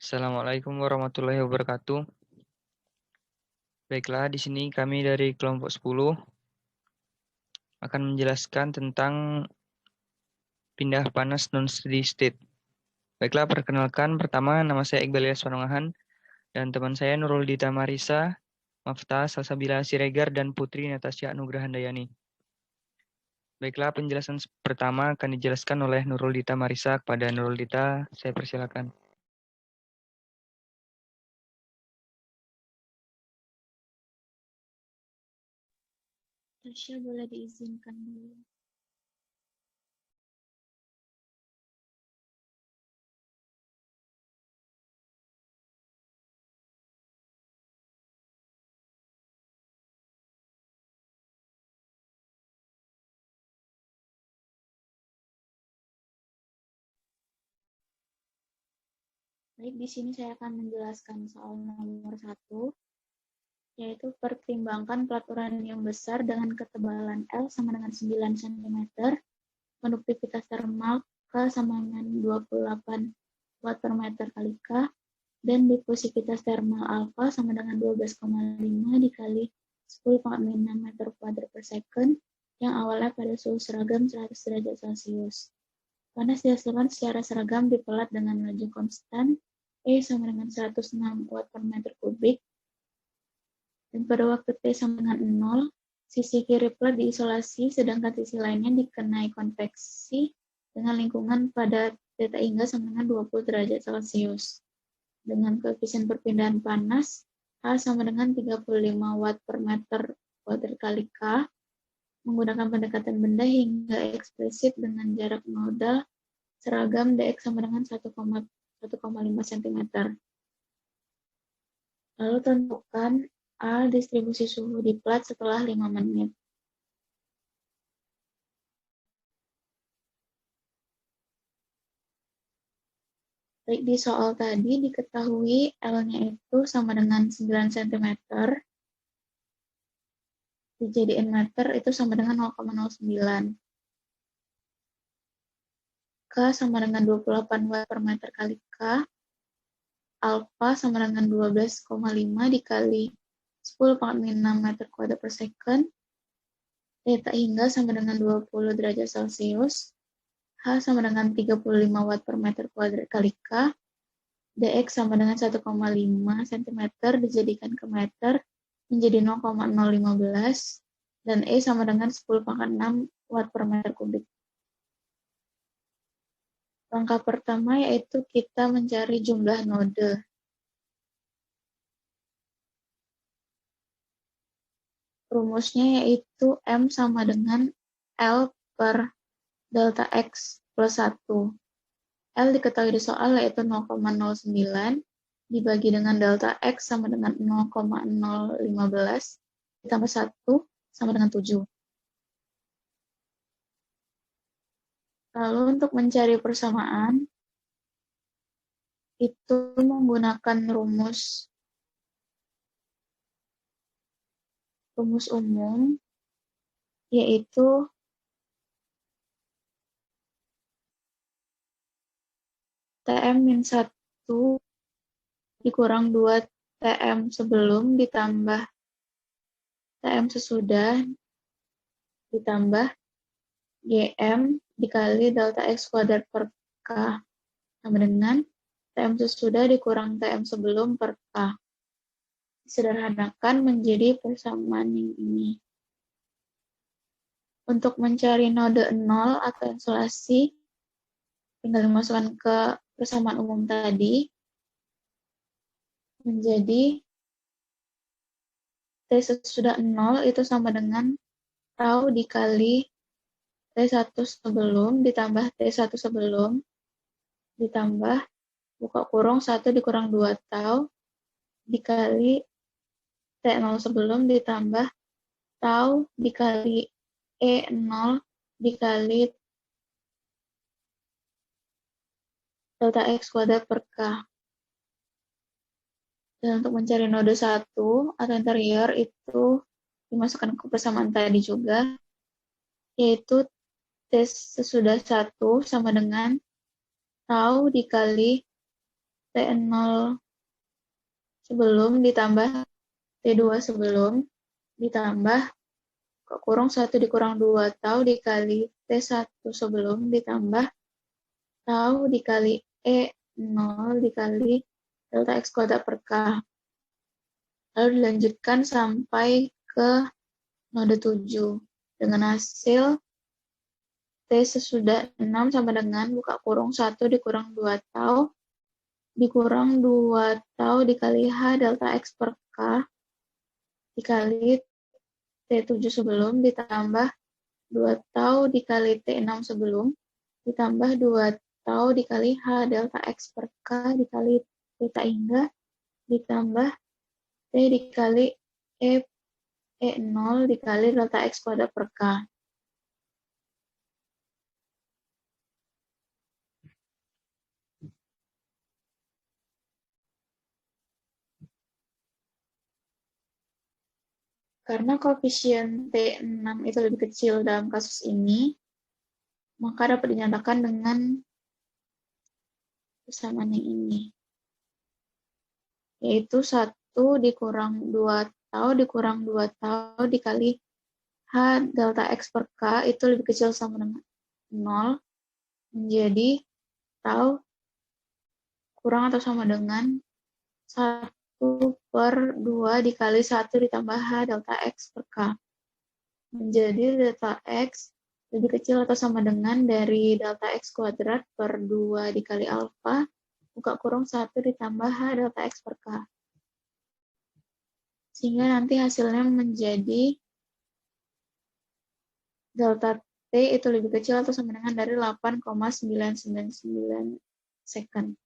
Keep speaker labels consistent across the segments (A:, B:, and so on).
A: Assalamualaikum warahmatullahi wabarakatuh. Baiklah, di sini kami dari kelompok 10 akan menjelaskan tentang pindah panas non-steady state. Baiklah, perkenalkan pertama nama saya Iqbal Ilyas Wanungahan dan teman saya Nurul Dita Marisa, Mafta Salsabila Siregar dan Putri Natasha Anugrahandayani. Baiklah, penjelasan pertama akan dijelaskan oleh Nurul Dita Marisa. Kepada Nurul Dita, saya persilakan.
B: Tasya boleh diizinkan dulu. Baik, di sini saya akan menjelaskan soal nomor 1, yaitu pertimbangkan pelaturan yang besar dengan ketebalan L sama dengan 9 cm, konduktivitas termal K sama dengan 28 Watt per meter kali K, dan difusivitas termal alfa sama dengan 12,5 dikali 10⁻⁶ meter kuadrat per second yang awalnya pada suhu seragam 100 derajat Celcius. Panas dihasilkan secara seragam dipelat dengan laju konstan E sama dengan 106 Watt per meter kubik, dan pada waktu T sama dengan 0, sisi kiri pelat diisolasi, sedangkan sisi lainnya dikenai konveksi dengan lingkungan pada θ hingga sama dengan 20 derajat Celcius. Dengan koefisien perpindahan panas H sama dengan 35 Watt per meter kuadrat kali K, menggunakan pendekatan benda hingga eksplisit dengan jarak nodal seragam dx sama dengan 1,5 cm. Lalu tentukan A distribusi suhu di plat setelah 5 menit. Baik, di soal tadi diketahui L-nya itu sama dengan 9 cm, dijadiin meter itu sama dengan 0,09. K sama dengan 28 Watt per meter kali K, alfa sama dengan 12,5 dikali 10⁻⁶ meter kuadrat per second, θ hingga sama dengan 20 derajat Celcius, H sama dengan 35 Watt per meter kuadrat kali K, dx sama dengan 1,5 cm dijadikan ke meter menjadi 0,015, dan E sama dengan 10⁻⁶ Watt per meter kubik. Langkah pertama yaitu kita mencari jumlah node. Rumusnya yaitu M sama dengan L per delta X plus 1. L diketahui di soal yaitu 0,09 dibagi dengan delta X sama dengan 0,015 ditambah 1 sama dengan 7. Lalu untuk mencari persamaan, itu menggunakan rumus umum, yaitu Tm-1 dikurang 2 Tm sebelum ditambah Tm sesudah ditambah Gm dikali delta X kuadrat per K sama dengan Tm sesudah dikurang Tm sebelum per K. Disederhanakan menjadi persamaan yang ini. Untuk mencari node 0 atau insulasi, tinggal dimasukkan ke persamaan umum tadi, menjadi T sesudah 0 itu sama dengan tau dikali T1 sebelum ditambah T1 sebelum ditambah buka kurung 1 dikurang 2 tau dikali T0 sebelum ditambah tau dikali E0 dikali delta X kuadrat per K. Dan untuk mencari node 1 atau interior itu dimasukkan ke persamaan tadi juga, yaitu T sesudah 1 sama dengan tau dikali T0 sebelum ditambah T2 sebelum ditambah kurung 1 dikurang 2 tau dikali T1 sebelum ditambah tau dikali E0 dikali delta X kuadrat per K. Lalu dilanjutkan sampai ke node 7 dengan hasil T sesudah 6 sama dengan buka kurung 1 dikurang 2 tau dikurang 2 tau dikali H delta X per K dikali T7 sebelum ditambah 2 tau dikali T6 sebelum ditambah 2 tau dikali H delta X per K dikali theta hingga ditambah T dikali E0 dikali delta X kuadrat per K. Karena koefisien T6 itu lebih kecil dalam kasus ini, maka dapat dinyatakan dengan persamaan yang ini. Yaitu 1 dikurang 2 tau dikurang 2 tau dikali H delta X per K itu lebih kecil sama dengan 0 menjadi tau kurang atau sama dengan 1 per 2 dikali 1 ditambah H delta X per K. Menjadi delta X lebih kecil atau sama dengan dari delta X kuadrat per 2 dikali alfa, buka kurung 1 ditambah H delta X per K. Sehingga nanti hasilnya menjadi delta T itu lebih kecil atau sama dengan dari 8,999 second.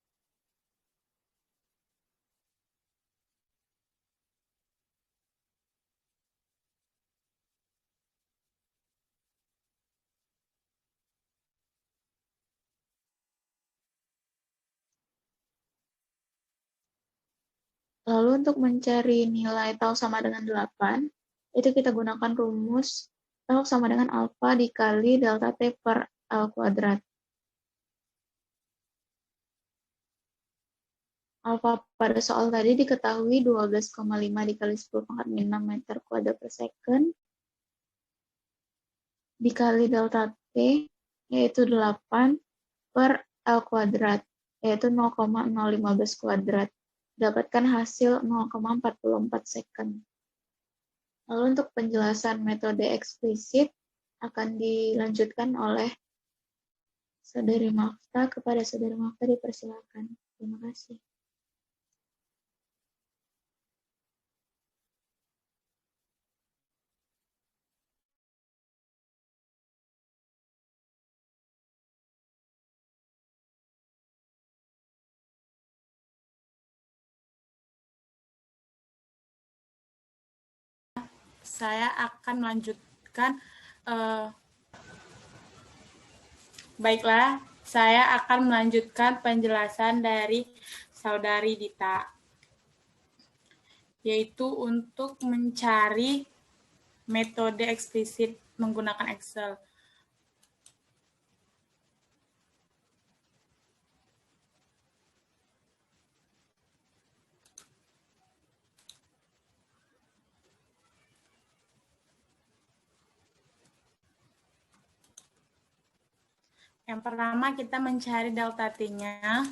B: Lalu untuk mencari nilai tau sama dengan 8, itu kita gunakan rumus tau sama dengan alfa dikali delta T per L kuadrat. Alfa pada soal tadi diketahui 12,5 dikali 10 pangkat min 6 meter kuadrat per second, dikali delta T, yaitu 8 per L kuadrat, yaitu 0,015 kuadrat. Dapatkan hasil 0,44 second. Lalu untuk penjelasan metode eksplisit akan dilanjutkan oleh Saudari Mafta. Kepada Saudari Mafta dipersilakan. Terima kasih.
C: Saya akan melanjutkan, baiklah, saya akan melanjutkan penjelasan dari Saudari Dita, yaitu untuk mencari metode eksplisit menggunakan Excel. Yang pertama kita mencari delta T-nya.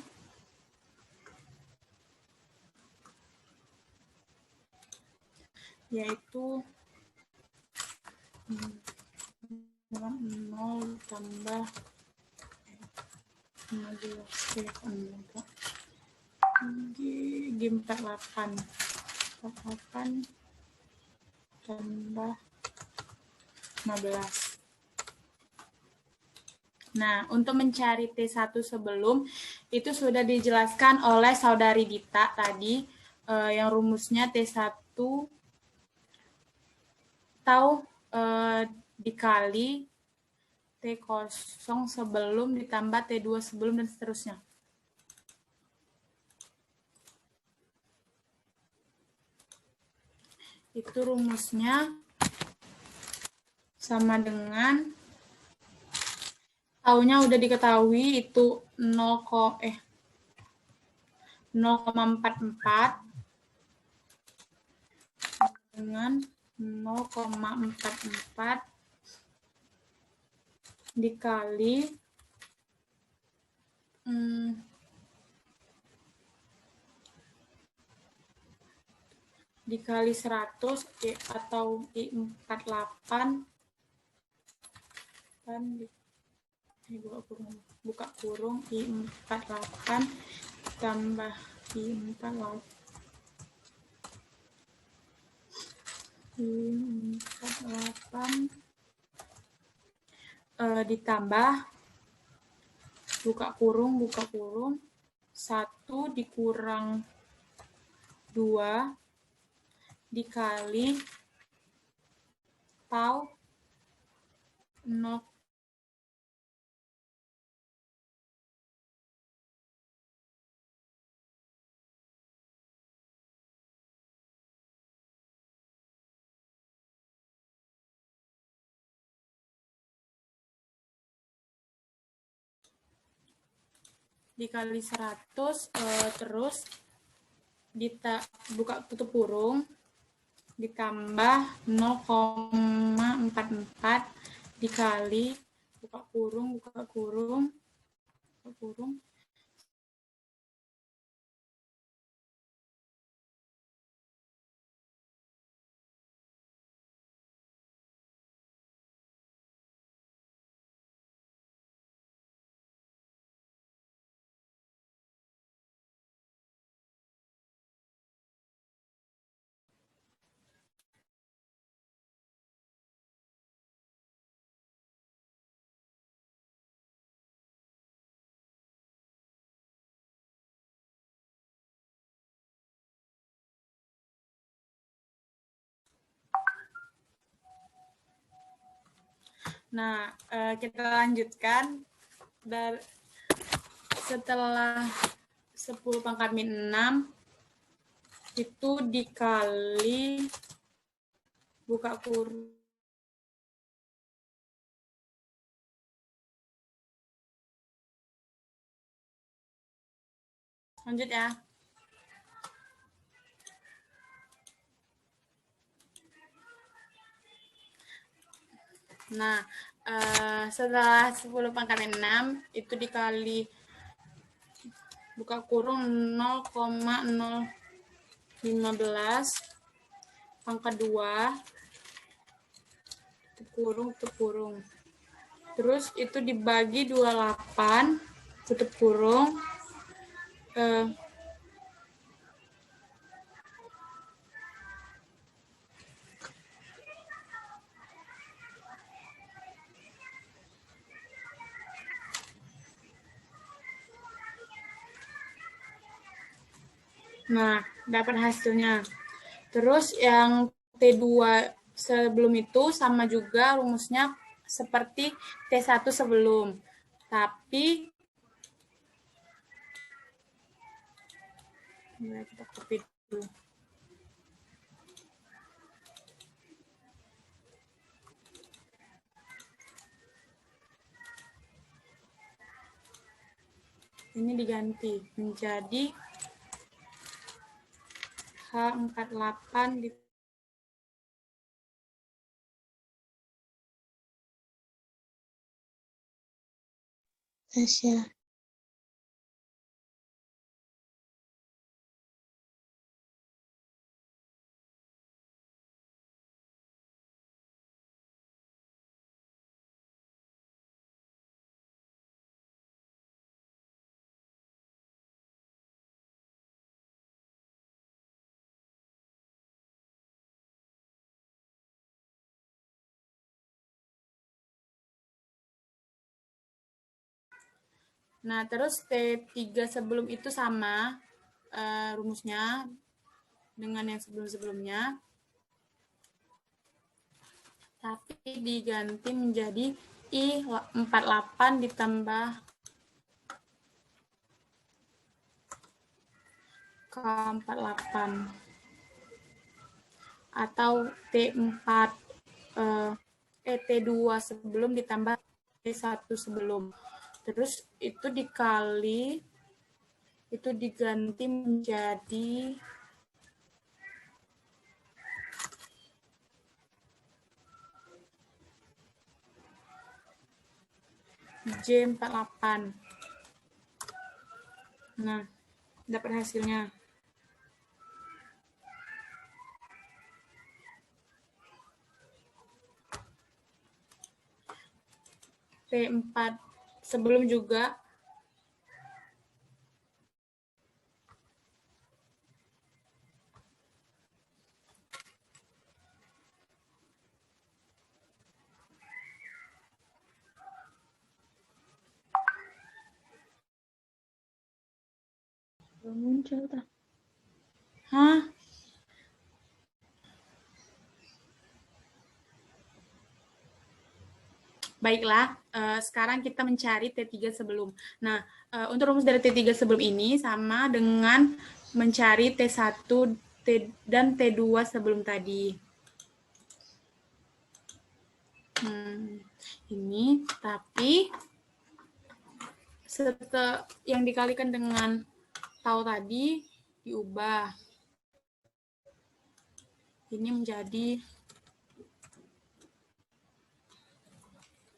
C: Yaitu 0 tambah 48 tambah 15. Nah, untuk mencari T1 sebelum, itu sudah dijelaskan oleh Saudari Dita tadi, yang rumusnya T1 tau dikali T0 sebelum ditambah T2 sebelum dan seterusnya. Itu rumusnya sama dengan taunya udah diketahui itu 0,44 dengan 0,44 dikali dikali 100 atau I48 kan buka kurung I48 tambah I48 ditambah buka kurung 1 dikurang 2 dikali tau 0 dikali 100 terus buka tutup kurung ditambah 0,44 dikali buka kurung Nah, kita lanjutkan dari setelah 10 pangkat min 6 itu dikali buka kurung lanjut ya. Nah, setelah 10 pangkat min 6 itu dikali buka kurung 0,015 pangkat 2 tutup kurung. Terus itu dibagi 28 tutup kurung nah, dapat hasilnya. Terus yang T2 sebelum itu sama juga rumusnya seperti T1 sebelum. Tapi kita copy dulu. Ini diganti menjadi H48 di
B: Tasya.
C: Nah, terus T3 sebelum itu sama rumusnya dengan yang sebelum-sebelumnya. Tapi diganti menjadi I48 ditambah K48 atau T4 T2 sebelum ditambah T1 sebelum. Terus itu dikali itu diganti menjadi J48. Nah, dapat hasilnya. T4 sebelum juga
B: Belum muncul tak?
C: Hah? Baiklah, sekarang kita mencari T3 sebelum. Nah, untuk rumus dari T3 sebelum ini sama dengan mencari T1 dan T2 sebelum tadi. Ini, tapi setelah yang dikalikan dengan tau tadi diubah. Ini menjadi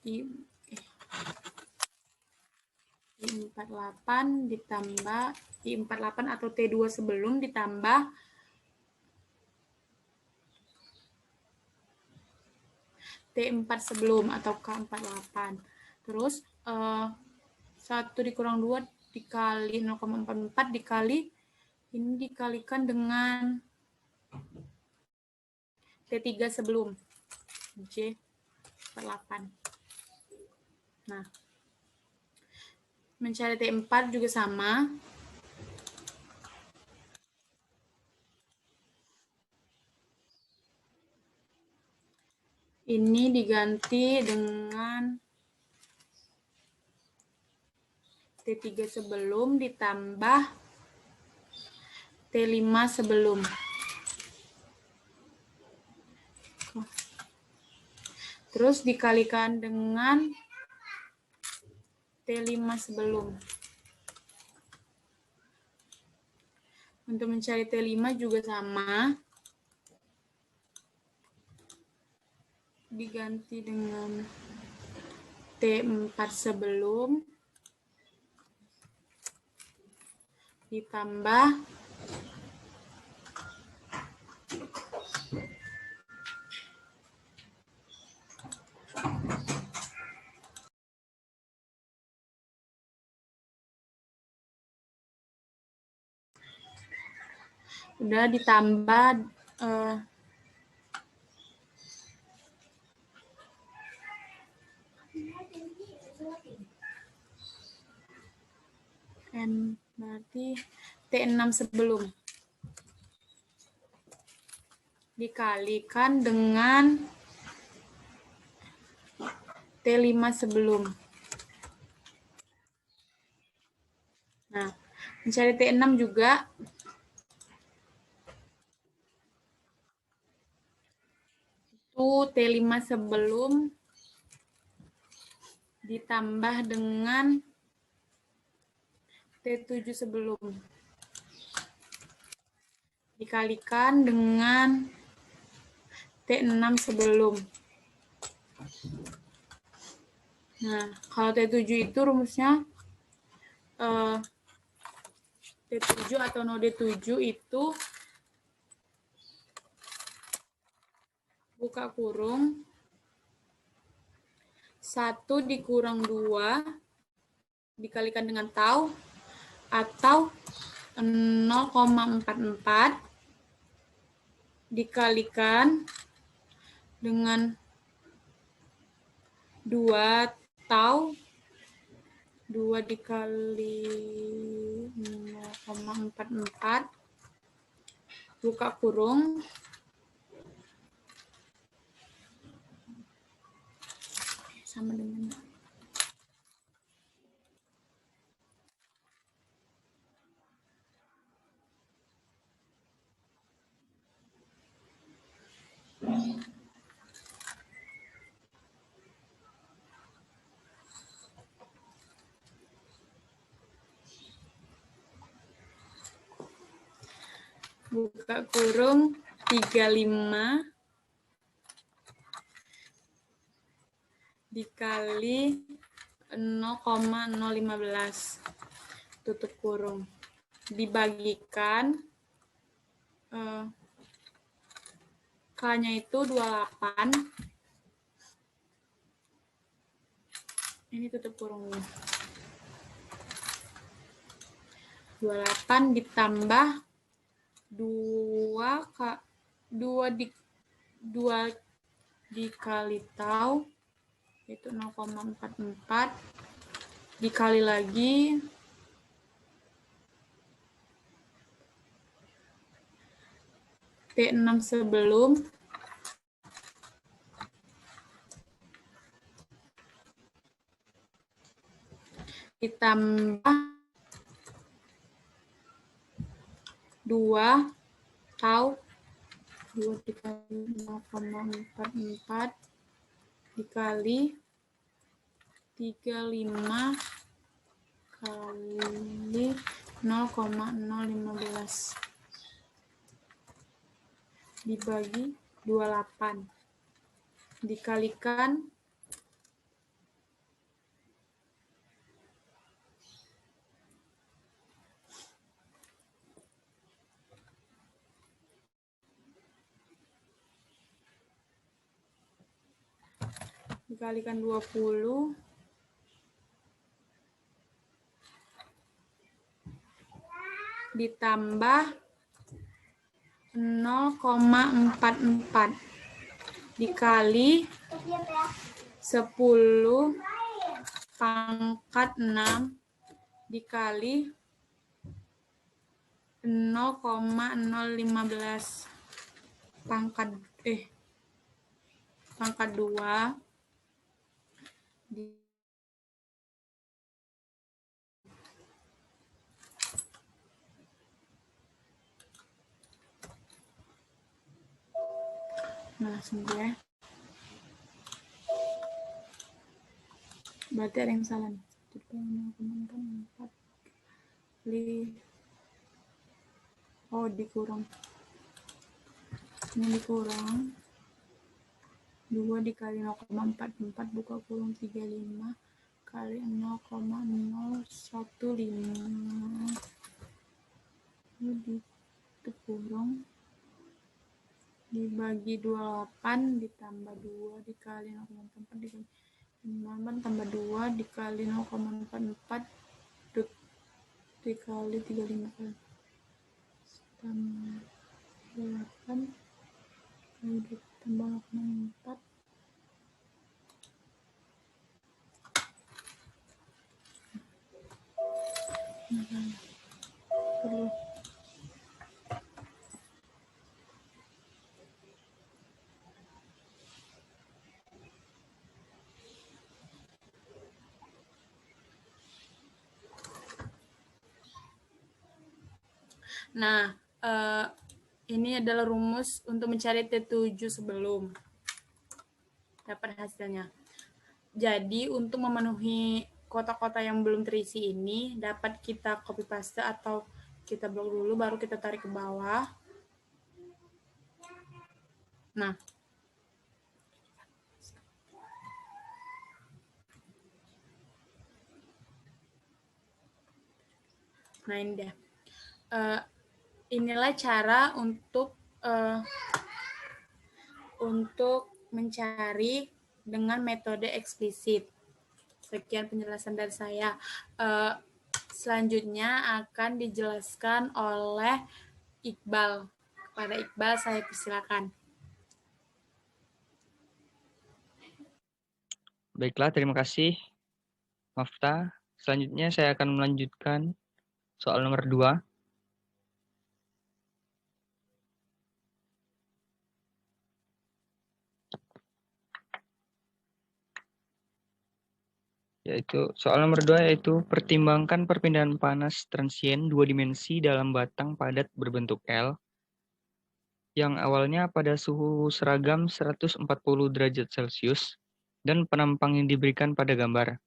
C: I48 ditambah I48 atau T2 sebelum ditambah T4 sebelum atau K48. Terus 1 dikurang 2 dikali 0,44 dikali ini dikalikan dengan T3 sebelum J48. Nah, mencari T4 juga sama. Ini diganti dengan T3 sebelum ditambah T5 sebelum. Terus dikalikan dengan T5 sebelum. Untuk mencari T5 juga sama. Diganti dengan T4 sebelum ditambah udah ditambah N berarti T6 sebelum dikalikan dengan T5 sebelum. Nah, mencari T6 juga itu T5 sebelum ditambah dengan T7 sebelum dikalikan dengan T6 sebelum. Nah, kalau T7 itu rumusnya T7 atau node 7 itu buka kurung 1 dikurang 2 dikalikan dengan tau atau 0,44 dikalikan dengan 2 tau 2 dikali 0,44 buka kurung sama dengan buka kurung 35 dikali 0,015 tutup kurung dibagikan K-nya itu 28. Ini tutup kurungnya. 28 ditambah 2 dikali tau itu 0,44 dikali lagi T6 sebelum ditambah 2 tau 2 dikali 0,44 dikali 35 kali 0,015 dibagi 28 dikalikan dikalikan 20 ditambah 0,44 dikali 10 pangkat 6 dikali 0,015 pangkat 2 Nah, langsung ya. Berarti ada yang salah nih. Oh, dikurang. Ini dikurang. 2 dikali 0,44 buka kurung 35 kali 0,015. Ini dikurang. Dibagi 28 ditambah 2 dikali 0,44 dikali 5 tambah 2 dikali 0,44 dikali 35 kali tambah 8 tambah 0,4 perlu Nah, ini adalah rumus untuk mencari T7 sebelum dapat hasilnya. Jadi, untuk memenuhi kotak-kotak yang belum terisi ini, dapat kita copy paste atau kita blok dulu, baru kita tarik ke bawah. Nah, ini dia. Inilah cara untuk mencari dengan metode eksplisit. Sekian penjelasan dari saya. Selanjutnya akan dijelaskan oleh Iqbal. Kepada Iqbal saya persilakan.
A: Baiklah, terima kasih, Mafta. Selanjutnya saya akan melanjutkan soal nomor 2. Yaitu soal nomor 2 yaitu pertimbangkan perpindahan panas transien 2 dimensi dalam batang padat berbentuk L yang awalnya pada suhu seragam 140 derajat Celcius dan penampang yang diberikan pada gambar.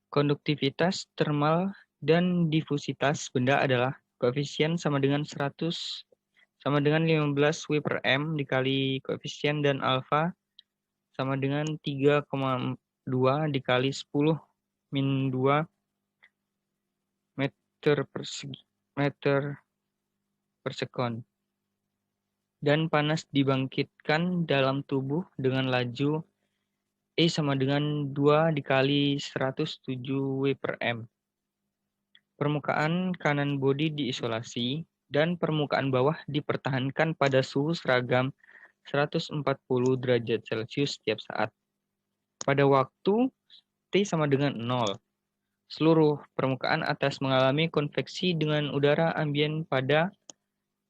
A: Konduktivitas, termal, dan difusitas benda adalah koefisien sama dengan 100 sama dengan 15 W per M dikali koefisien dan alfa sama dengan 3,2 dikali 10 min 2 meter per sekon. Dan panas dibangkitkan dalam tubuh dengan laju E sama dengan 2 dikali 107 W per M. Permukaan kanan bodi diisolasi dan permukaan bawah dipertahankan pada suhu seragam 140 derajat Celcius setiap saat. Pada waktu T sama dengan 0, seluruh permukaan atas mengalami konveksi dengan udara ambien pada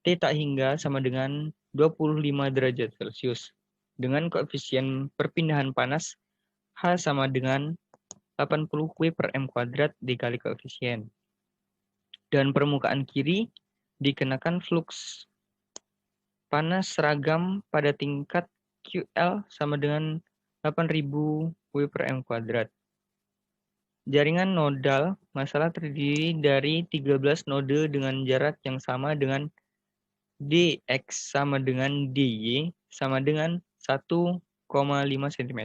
A: T tak hingga sama dengan 25 derajat Celcius dengan koefisien perpindahan panas H sama dengan 80 W per M kuadrat dikali koefisien. Dan permukaan kiri dikenakan flux panas seragam pada tingkat QL sama dengan 8000 W per M kuadrat. Jaringan nodal masalah terdiri dari 13 node dengan jarak yang sama dengan dx sama dengan dy sama dengan 1,5 cm.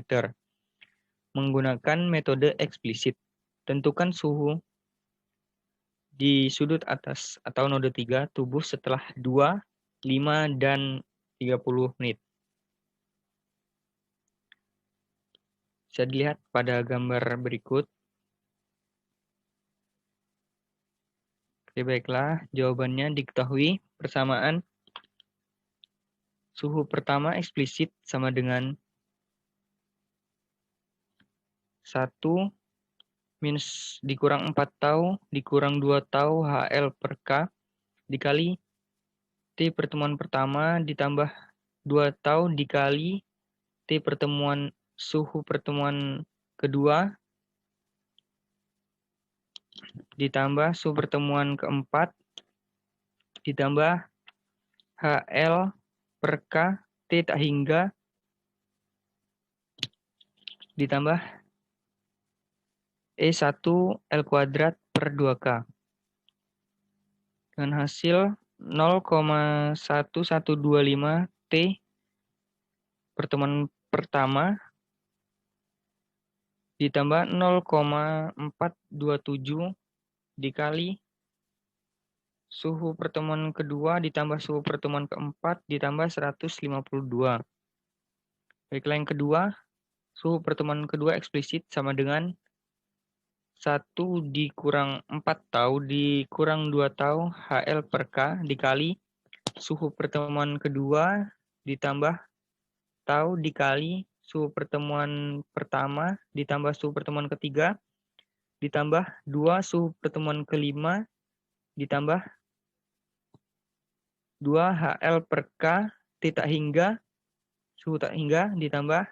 A: Menggunakan metode eksplisit, tentukan suhu di sudut atas atau node 3 tubuh setelah 2, 5, dan 30 menit. Bisa dilihat pada gambar berikut. Oke, baiklah, jawabannya diketahui persamaan suhu pertama eksplisit sama dengan 1 minus dikurang 4 tau dikurang 2 tau HL per K dikali T pertemuan pertama ditambah 2 tau dikali T pertemuan suhu pertemuan kedua ditambah suhu pertemuan keempat ditambah HL per K T tak hingga ditambah E1 L kuadrat per 2K. Dengan hasil 0,1125 T pertemuan pertama ditambah 0,427 dikali suhu pertemuan kedua ditambah suhu pertemuan keempat ditambah 152. Baiklah, yang kedua, suhu pertemuan kedua eksplisit sama dengan 1 dikurang 4 tau dikurang 2 tau HL per K dikali suhu pertemuan kedua ditambah tau dikali suhu pertemuan pertama ditambah suhu pertemuan ketiga ditambah 2 suhu pertemuan kelima ditambah 2 HL per K T tak hingga suhu tak hingga ditambah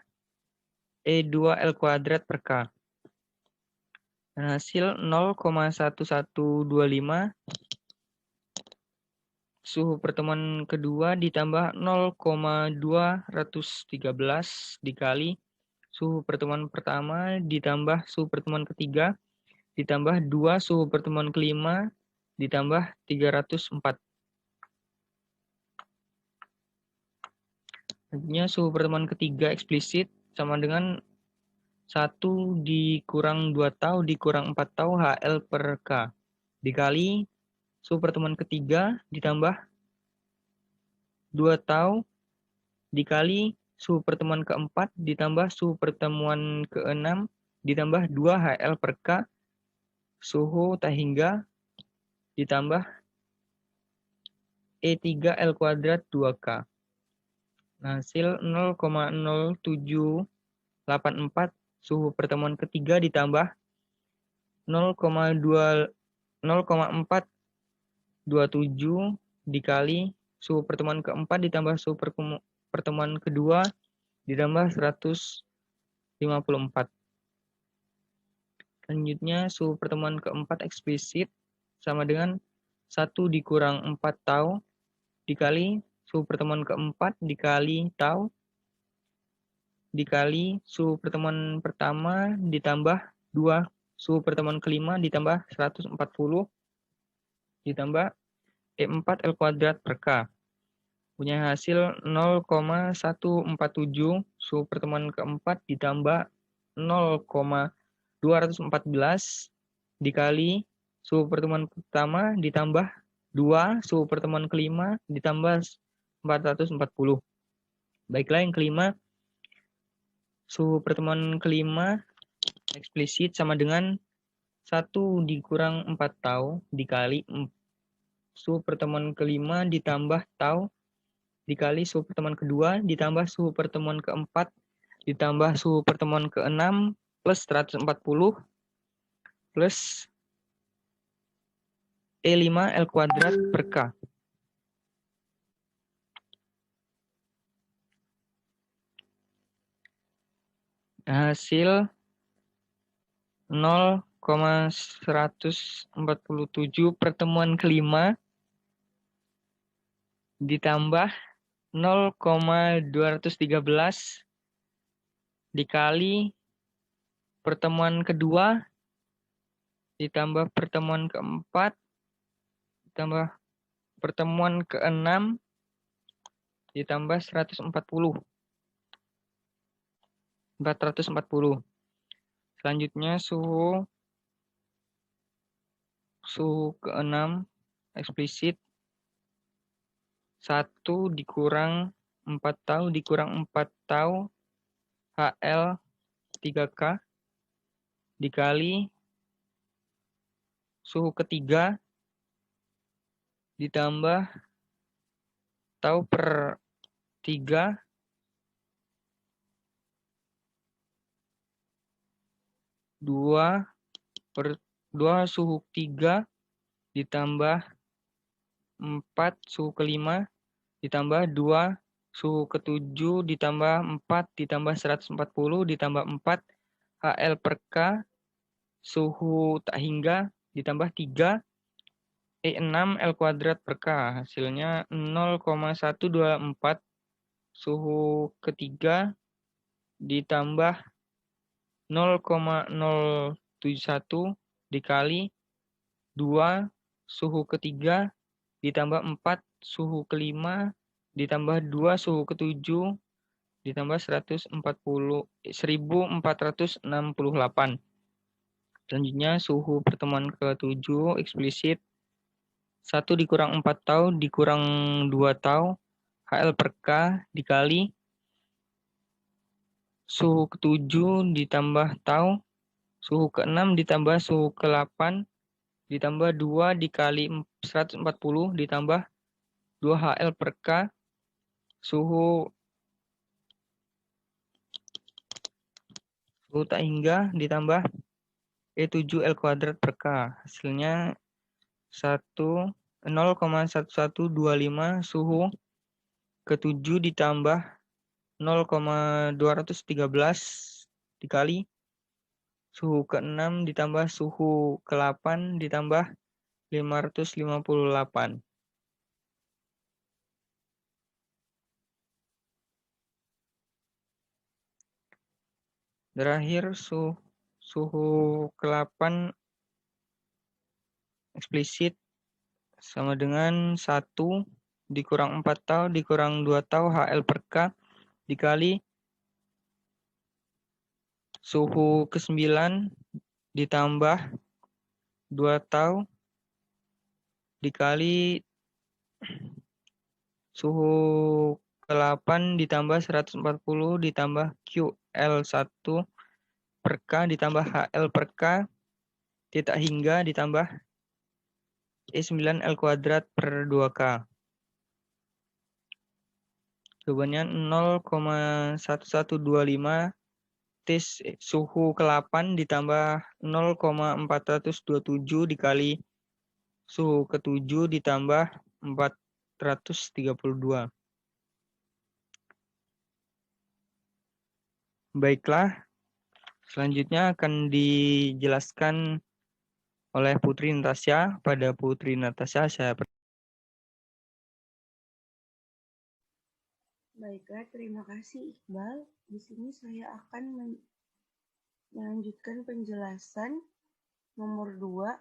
A: E2 L kuadrat per K. Dan hasil 0,1125 suhu pertemuan kedua ditambah 0,213 dikali suhu pertemuan pertama ditambah suhu pertemuan ketiga ditambah 2 suhu pertemuan kelima ditambah 304. Artinya suhu pertemuan ketiga eksplisit sama dengan 1 dikurang 2 tau dikurang 4 tau HL per K dikali suhu pertemuan ketiga ditambah 2 tau dikali suhu pertemuan keempat ditambah suhu pertemuan keenam ditambah 2 HL per K suhu tak hingga ditambah E3 L kuadrat 2K. Nah, hasil 0,0784 suhu pertemuan ketiga ditambah 0,427 dikali suhu pertemuan keempat ditambah suhu pertemuan kedua ditambah 154. Selanjutnya suhu pertemuan keempat eksplisit sama dengan 1 dikurang 4 tau dikali suhu pertemuan keempat dikali tau dikali suhu pertemuan pertama ditambah 2 suhu pertemuan kelima ditambah 140 ditambah E4 L kuadrat per K. punya hasil 0,147 suhu pertemuan keempat ditambah 0,214 dikali suhu pertemuan pertama ditambah 2 suhu pertemuan kelima ditambah 440. Baiklah, yang kelima, suhu pertemuan kelima eksplisit sama dengan 1 dikurang 4 tau dikali suhu pertemuan kelima ditambah tau dikali suhu pertemuan kedua ditambah suhu pertemuan keempat ditambah suhu pertemuan keenam plus 140 plus E5 L kuadrat per K. Hasil 0,147 pertemuan kelima ditambah 0,213 dikali pertemuan kedua ditambah pertemuan keempat ditambah pertemuan keenam ditambah 440. Selanjutnya suhu keenam eksplisit 1 dikurang 4 tau dikurang 4 tau HL 3K dikali suhu ketiga ditambah tau per 3 2 suhu 3 ditambah 4 suhu kelima ditambah 2 suhu ke-7 ditambah 4 ditambah 140 ditambah 4 HL per K suhu tak hingga ditambah 3 E6 L kuadrat per K. Hasilnya 0,124 suhu ketiga ditambah 0,071 dikali 2 suhu ketiga ditambah 4 suhu kelima ditambah 2 suhu ke-7 ditambah 1468. Selanjutnya suhu pertemuan ke-7 eksplisit 1 dikurang 4 tau dikurang 2 tau HL per K dikali suhu ke-7 ditambah tau suhu ke-6 ditambah suhu ke-8 ditambah 2 dikali 140 ditambah 2 HL per K suhu tak hingga ditambah E7 L kuadrat per K. Hasilnya 0,1125 suhu ke-7 ditambah 0,213 dikali suhu ke-6 ditambah suhu ke-8 ditambah 558. Terakhir suhu ke-8 eksplisit sama dengan 1 dikurang 4 tau dikurang 2 tau HL per K dikali suhu ke-9 ditambah 2 tau dikali suhu ke-8 ditambah 140 ditambah QL1 per K ditambah HL per K tidak hingga ditambah E9 L kuadrat per 2K. Jawabannya 0,1125 T suhu ke-8 ditambah 0,427 dikali suhu ke-7 ditambah 432. Baiklah, selanjutnya akan dijelaskan oleh Putri Natasha. Pada Putri Natasha, saya
D: Baiklah, terima kasih Iqbal. Di sini saya akan melanjutkan penjelasan nomor 2,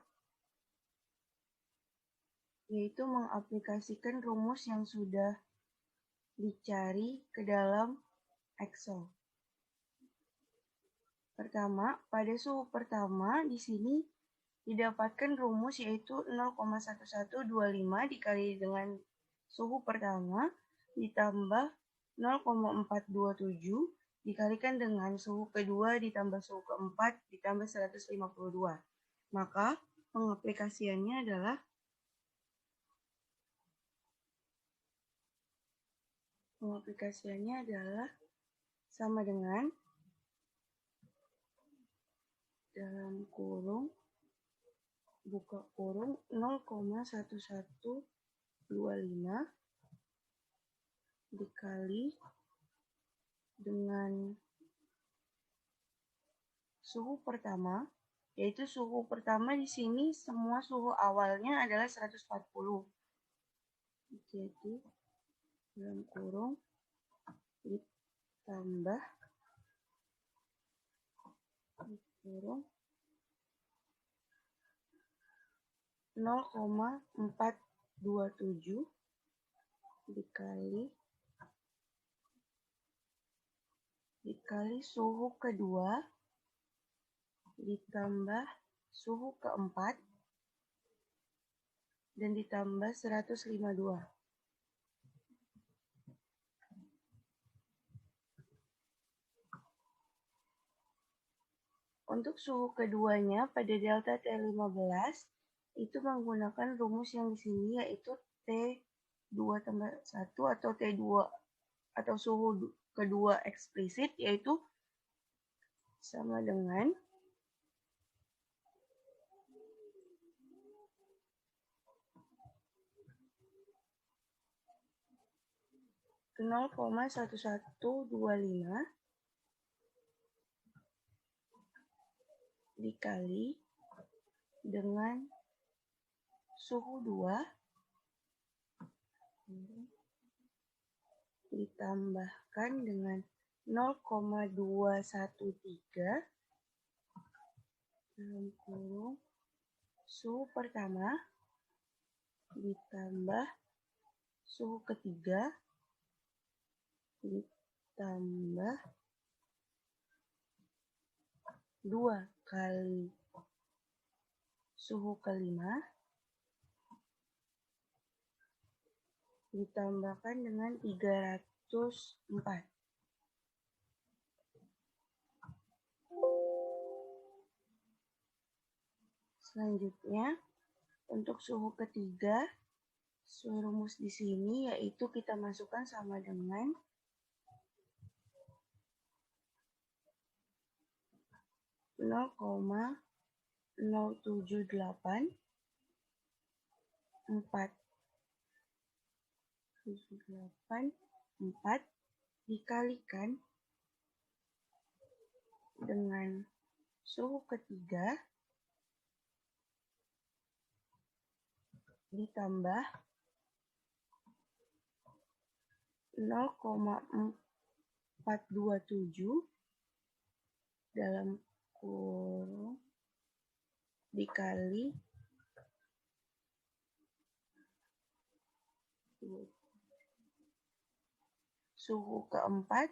D: yaitu mengaplikasikan rumus yang sudah dicari ke dalam Excel. Pertama, pada suhu pertama di sini didapatkan rumus yaitu 0,1125 dikali dengan suhu pertama ditambah 0,427 dikalikan dengan suhu kedua ditambah suhu keempat ditambah 152. Maka pengaplikasiannya adalah sama dengan dalam kurung buka kurung 0,1125 dikali dengan suhu pertama, yaitu suhu pertama di sini semua suhu awalnya adalah 140. Jadi dalam kurung ditambah kurung 0,427 dikali suhu kedua ditambah suhu keempat dan ditambah 152. Untuk suhu keduanya pada delta T15 itu menggunakan rumus yang di sini yaitu T2 tambah 1 atau T2 atau suhu kedua eksplisit yaitu sama dengan 0,1125 dikali dengan suhu 2 ditambahkan dengan 0,213 dalam kurung suhu pertama ditambah suhu ketiga ditambah 2 kali suhu kelima ditambahkan dengan 304. Selanjutnya, untuk suhu ketiga, rumus di sini yaitu kita masukkan sama dengan 0,078 4 dikalikan dengan suhu ketiga ditambah 0,427 dalam kurung dikali suhu keempat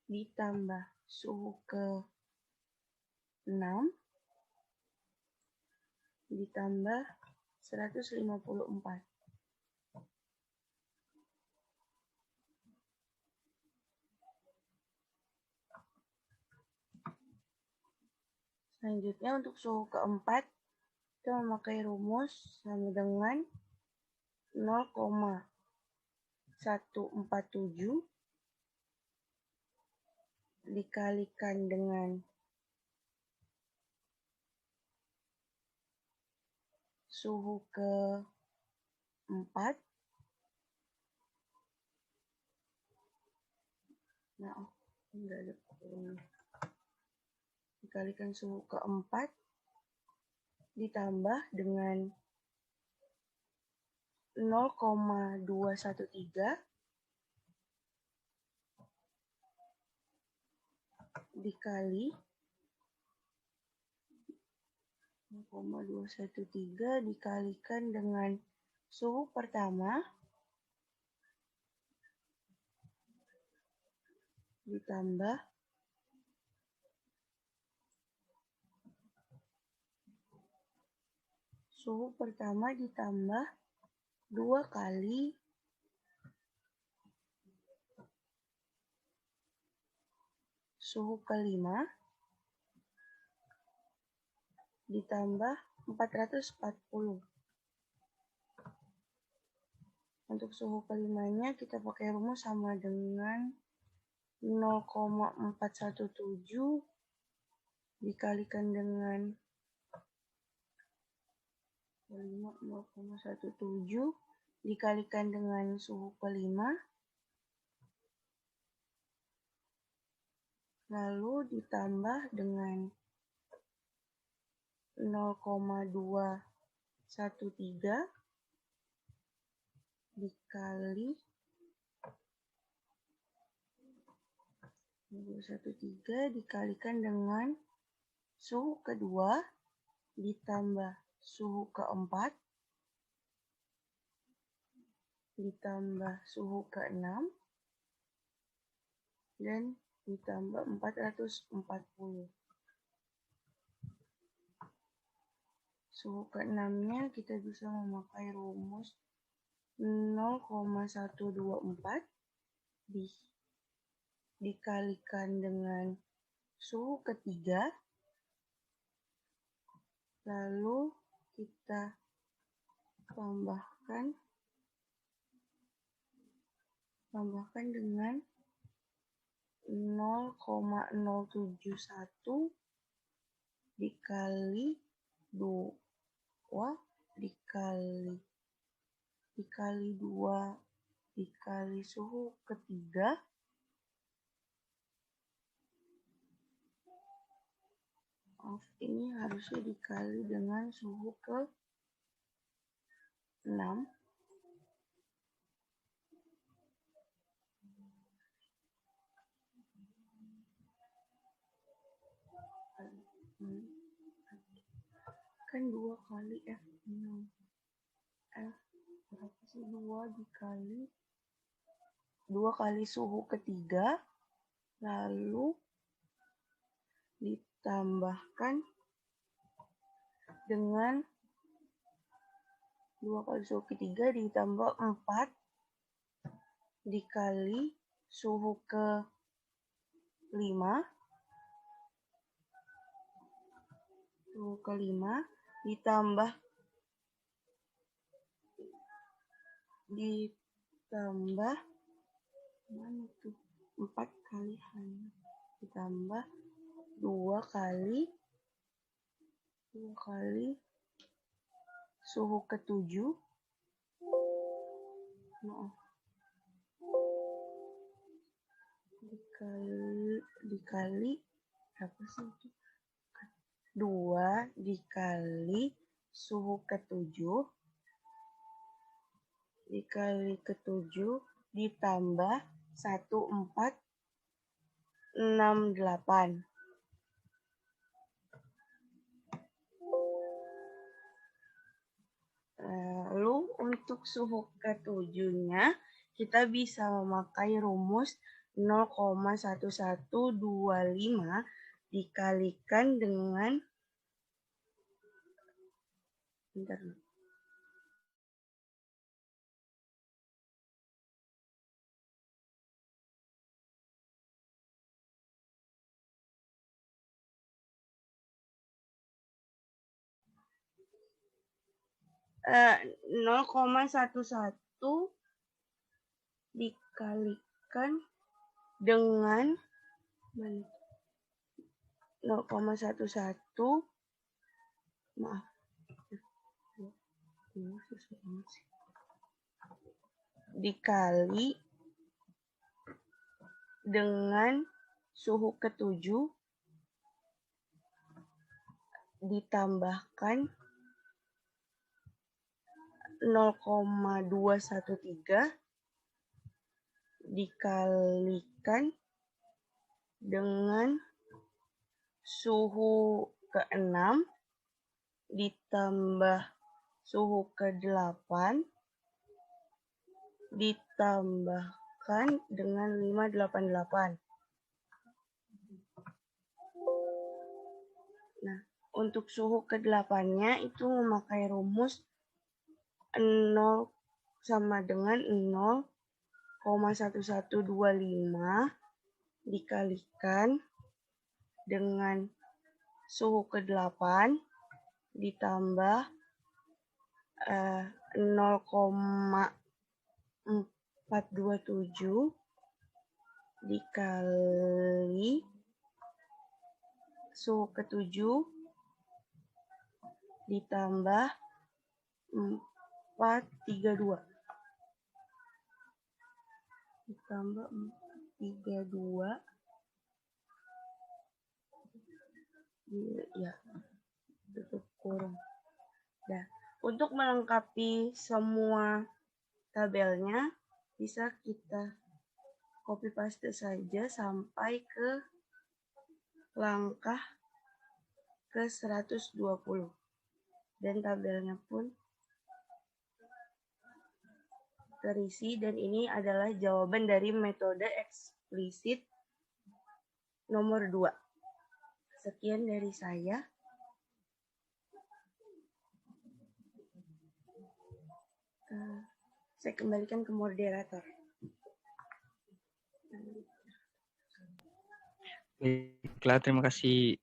D: ditambah suhu ke-6 ditambah 154. Selanjutnya untuk suhu keempat kita memakai rumus sama dengan 0,147 dikalikan dengan suhu ke-4 dikalikan suhu ke-4 ditambah dengan 0,213 dikali 0,213 dikalikan dengan suhu pertama ditambah suhu pertama ditambah 2 kali suhu kelima ditambah 440. Untuk suhu kelimanya kita pakai rumus sama dengan 0,417 dikalikan dengan 0,17 dikalikan dengan suhu kelima, lalu ditambah dengan 0,213 dikali 213 dikalikan dengan suhu kedua ditambah suhu keempat ditambah suhu keenam dan ditambah 440. Suhu keenamnya kita bisa memakai rumus 0,124 dikalikan dengan suhu ketiga, lalu kita tambahkan dengan 0,071 dikali 2 dikali 2 dikali suhu ketiga ini harusnya dikali dengan suhu ke-6 kan 2 kali F6 F berapa sih 2 kali suhu ketiga lalu ditambahkan dengan 2 kali suhu ketiga ditambah 4 dikali suhu ke-5 ditambah mana tuh 4 kali hanya ditambah 2 kali suhu ke-7 dikali apa sih itu 2 dikali suhu ke-7 dikali ke-7 ditambah 1468. Lalu untuk suhu ke-7-nya kita bisa memakai rumus 0,1125 dikalikan dengan nol koma 11 dikalikan dengan 0,11 maaf dikali dengan suhu ke-7 ditambahkan 0,213 dikalikan dengan suhu ke-6 ditambah suhu ke-8 ditambahkan dengan 588. untuk suhu ke-8-nya itu memakai rumus 0 sama dengan 0,1125 dikalikan dengan suhu ke-8 ditambah 0,427 dikali suhu ke-7 ditambah 432 ditambah 432 ya, tutup kurung. Nah, untuk melengkapi semua tabelnya bisa kita copy paste saja sampai ke langkah ke 120 dan tabelnya pun terisi, dan ini adalah jawaban dari metode eksplisit nomor 2. Sekian dari saya. Saya kembalikan ke moderator.
A: Baiklah, terima kasih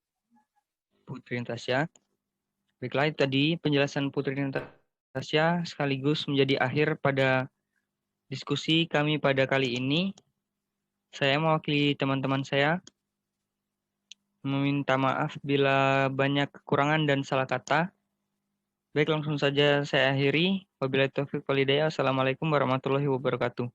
A: Putri Natasha. Baiklah, itu tadi penjelasan Putri Natasha sekaligus menjadi akhir pada diskusi kami pada kali ini. Saya mewakili teman-teman saya meminta maaf bila banyak kekurangan dan salah kata. Baik, langsung saja saya akhiri. Wabillahi taufiq wal hidayah. Wassalamualaikum warahmatullahi wabarakatuh.